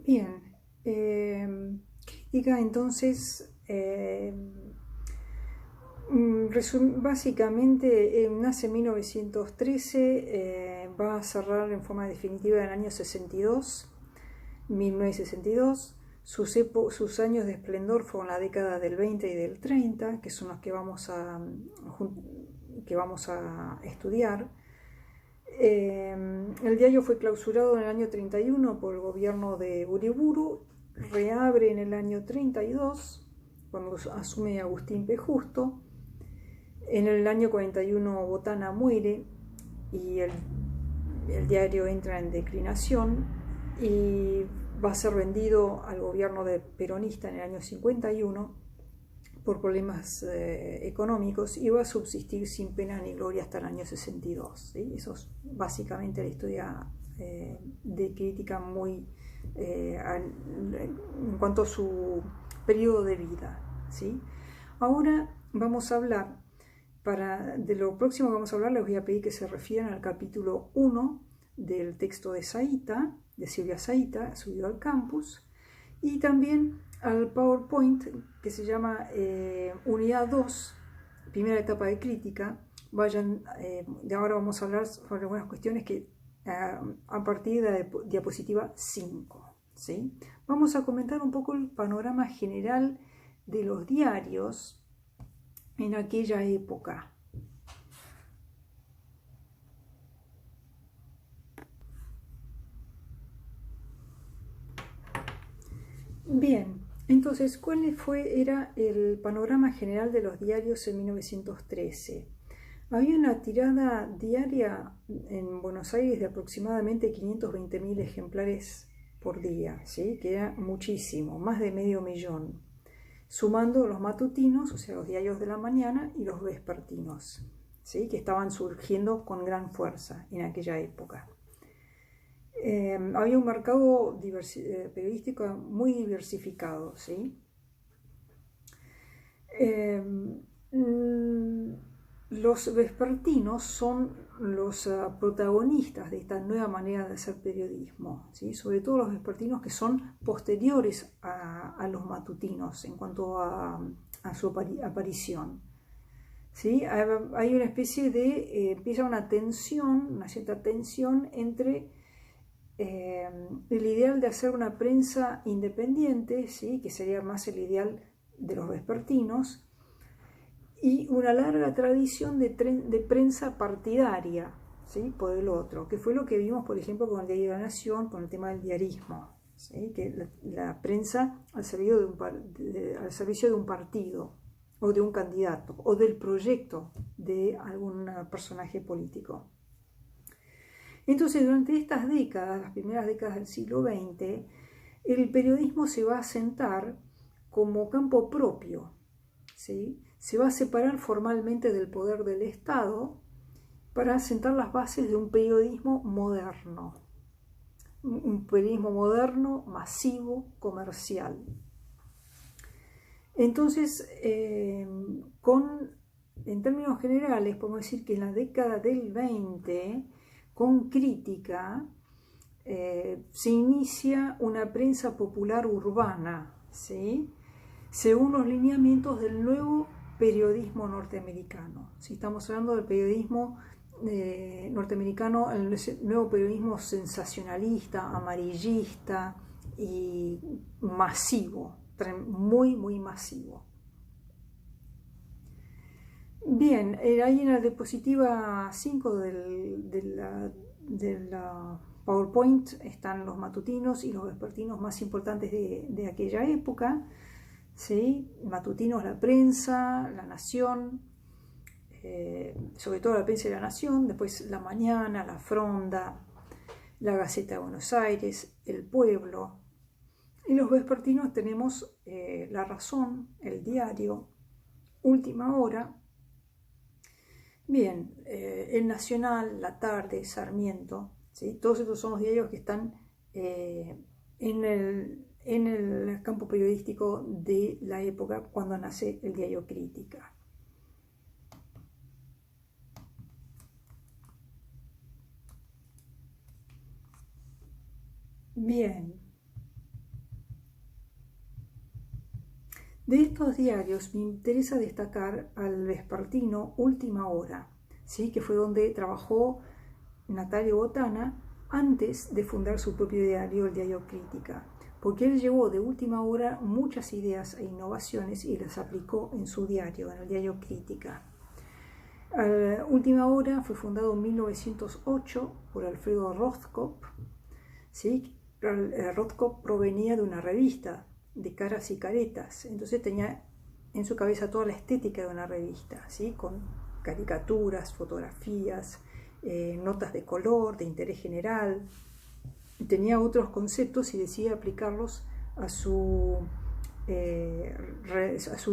Bien, Crítica entonces, básicamente nace en 1913, va a cerrar en forma definitiva en el año 62, 1962. Sus años de esplendor fueron la década del 20 y del 30, que son los que vamos a estudiar. El diario fue clausurado en el año 31 por el gobierno de Uriburu, reabre en el año 32, cuando asume Agustín P. Justo. En el año 41 Botana muere y el diario entra en declinación y va a ser vendido al gobierno peronista en el año 51 por problemas económicos y va a subsistir sin pena ni gloria hasta el año 62. ¿Sí? Eso es básicamente la historia de Crítica en cuanto a su periodo de vida. ¿Sí? Ahora vamos a hablar, de lo próximo que vamos a hablar, les voy a pedir que se refieran al capítulo 1 del texto de Zahita, de Silvia Zahita, subido al campus, y también al PowerPoint que se llama Unidad 2, primera etapa de Crítica. De ahora vamos a hablar sobre algunas cuestiones que a partir de la diapositiva 5. ¿Sí? Vamos a comentar un poco el panorama general de los diarios en aquella época. Bien, entonces, ¿cuál era el panorama general de los diarios en 1913? Había una tirada diaria en Buenos Aires de aproximadamente 520.000 ejemplares por día, ¿sí? Que era muchísimo, más de medio millón, sumando los matutinos, o sea, los diarios de la mañana, y los vespertinos, ¿sí? Que estaban surgiendo con gran fuerza en aquella época. Había un mercado periodístico muy diversificado, ¿sí? Los vespertinos son los protagonistas de esta nueva manera de hacer periodismo, ¿sí? Sobre todo los vespertinos que son posteriores a los matutinos en cuanto a su aparición. ¿Sí? Hay una especie de, empieza una cierta tensión entre el ideal de hacer una prensa independiente, ¿sí? Que sería más el ideal de los vespertinos, y una larga tradición de prensa partidaria, ¿sí? Por el otro, que fue lo que vimos, por ejemplo, con el Diario de la Nación, con el tema del diarismo, ¿sí? Que la prensa al servicio de un partido, o de un candidato, o del proyecto de algún personaje político. Entonces, durante estas décadas, las primeras décadas del siglo XX, el periodismo se va a asentar como campo propio, ¿sí? Se va a separar formalmente del poder del Estado para asentar las bases de un periodismo moderno, masivo, comercial. Entonces, en términos generales, podemos decir que en la década del 20, con Crítica, se inicia una prensa popular urbana, ¿sí? Según los lineamientos del nuevo periodismo norteamericano. Si estamos hablando del periodismo norteamericano, el nuevo periodismo sensacionalista, amarillista y masivo, muy, muy masivo. Bien, ahí en la diapositiva 5 de la PowerPoint están los matutinos y los vespertinos más importantes de aquella época, ¿sí? Matutinos, La Prensa, La Nación, sobre todo La Prensa y La Nación, después La Mañana, La Fronda, La Gaceta de Buenos Aires, El Pueblo. Y los vespertinos tenemos La Razón, El Diario, Última Hora. Bien, El Nacional, La Tarde, Sarmiento, ¿sí? Todos estos son los diarios que están en el campo periodístico de la época cuando nace el diario Crítica. Bien, De estos diarios me interesa destacar al vespertino Última Hora, ¿sí? Que fue donde trabajó Natalio Botana antes de fundar su propio diario, el diario Crítica, porque él llevó de última hora muchas ideas e innovaciones y las aplicó en su diario, en el diario Crítica. Última Hora fue fundado en 1908 por Alfredo Rothkopf, ¿sí? Rothkopf provenía de una revista de caras y caretas, entonces tenía en su cabeza toda la estética de una revista, ¿sí? Con caricaturas, fotografías, notas de color, de interés general. Tenía otros conceptos y decide aplicarlos a su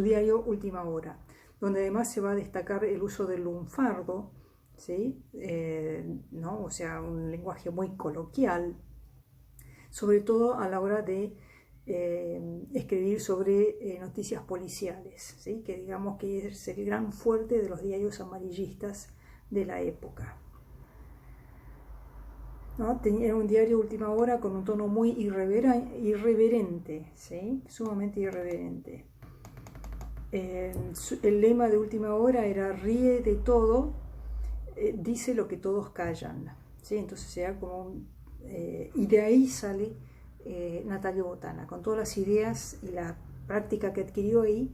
diario Última Hora, donde además se va a destacar el uso del lunfardo, ¿sí? ¿No? O sea, un lenguaje muy coloquial, sobre todo a la hora de escribir sobre noticias policiales, ¿sí? Que digamos que es el gran fuerte de los diarios amarillistas de la época, ¿no? Era un diario Última Hora con un tono muy irreverente, ¿sí? Sumamente irreverente. El lema de Última Hora era ríe de todo, dice lo que todos callan, ¿sí? Entonces era como y de ahí sale Natalio Botana, con todas las ideas y la práctica que adquirió ahí.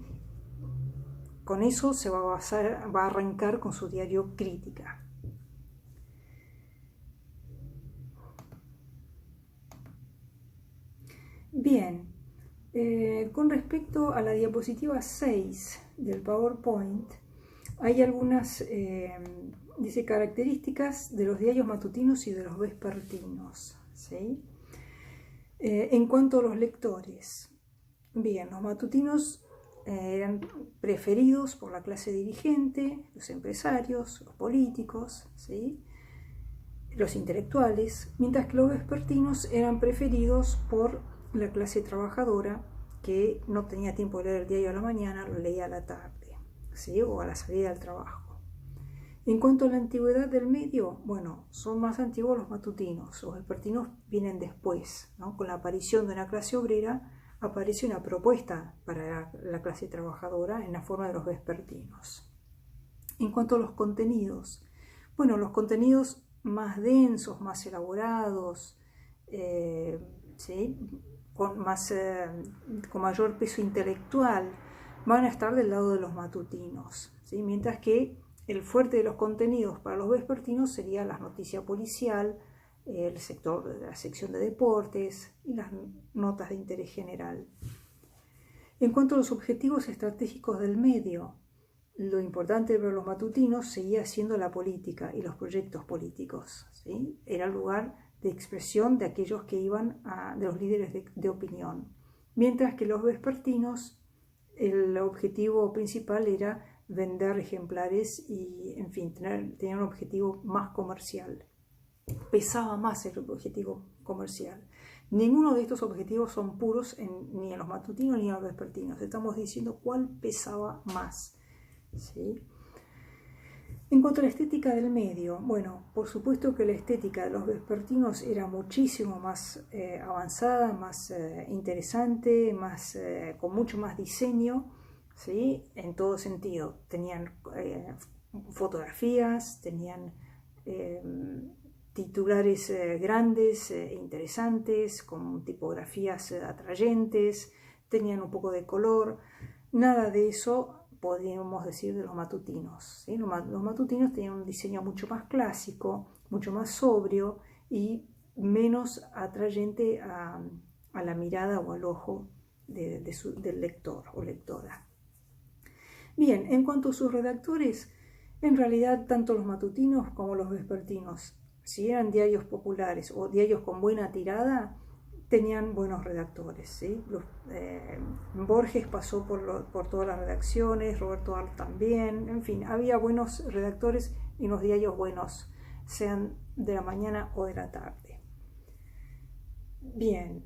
Con eso se va a arrancar con su diario Crítica. Bien, con respecto a la diapositiva 6 del PowerPoint, hay algunas dice, características de los diarios matutinos y de los vespertinos, ¿sí? En cuanto a los lectores, bien, los matutinos eran preferidos por la clase dirigente, los empresarios, los políticos, ¿sí? Los intelectuales, mientras que los vespertinos eran preferidos por la clase trabajadora que no tenía tiempo de leer el diario a la mañana, lo leía a la tarde, ¿sí? O a la salida del trabajo. En cuanto a la antigüedad del medio, bueno, son más antiguos los matutinos, los vespertinos vienen después, ¿no? Con la aparición de una clase obrera aparece una propuesta para la clase trabajadora en la forma de los vespertinos. En cuanto a los contenidos, bueno, los contenidos más densos, más elaborados, ¿sí? Con mayor peso intelectual, van a estar del lado de los matutinos, ¿sí? Mientras que el fuerte de los contenidos para los vespertinos sería la noticia policial, la sección de deportes y las notas de interés general. En cuanto a los objetivos estratégicos del medio, lo importante para los matutinos seguía siendo la política y los proyectos políticos, ¿sí? Era el lugar de expresión de aquellos que iban de los líderes de opinión. Mientras que los vespertinos, el objetivo principal era vender ejemplares y, en fin, tener un objetivo más comercial. Pesaba más el objetivo comercial. Ninguno de estos objetivos son puros ni en los matutinos ni en los vespertinos. Estamos diciendo cuál pesaba más, ¿sí? En cuanto a la estética del medio, bueno, por supuesto que la estética de los vespertinos era muchísimo más avanzada, más interesante, con mucho más diseño, ¿sí? En todo sentido. Tenían fotografías, tenían titulares grandes, interesantes, con tipografías atrayentes, tenían un poco de color. Nada de eso podríamos decir de los matutinos, ¿sí? Los matutinos tenían un diseño mucho más clásico, mucho más sobrio y menos atrayente a la mirada o al ojo del lector o lectora. Bien, en cuanto a sus redactores, en realidad tanto los matutinos como los vespertinos, si eran diarios populares o diarios con buena tirada, tenían buenos redactores, ¿sí? Borges pasó por todas las redacciones, Roberto Arlt también, en fin, había buenos redactores y unos diarios buenos, sean de la mañana o de la tarde. Bien,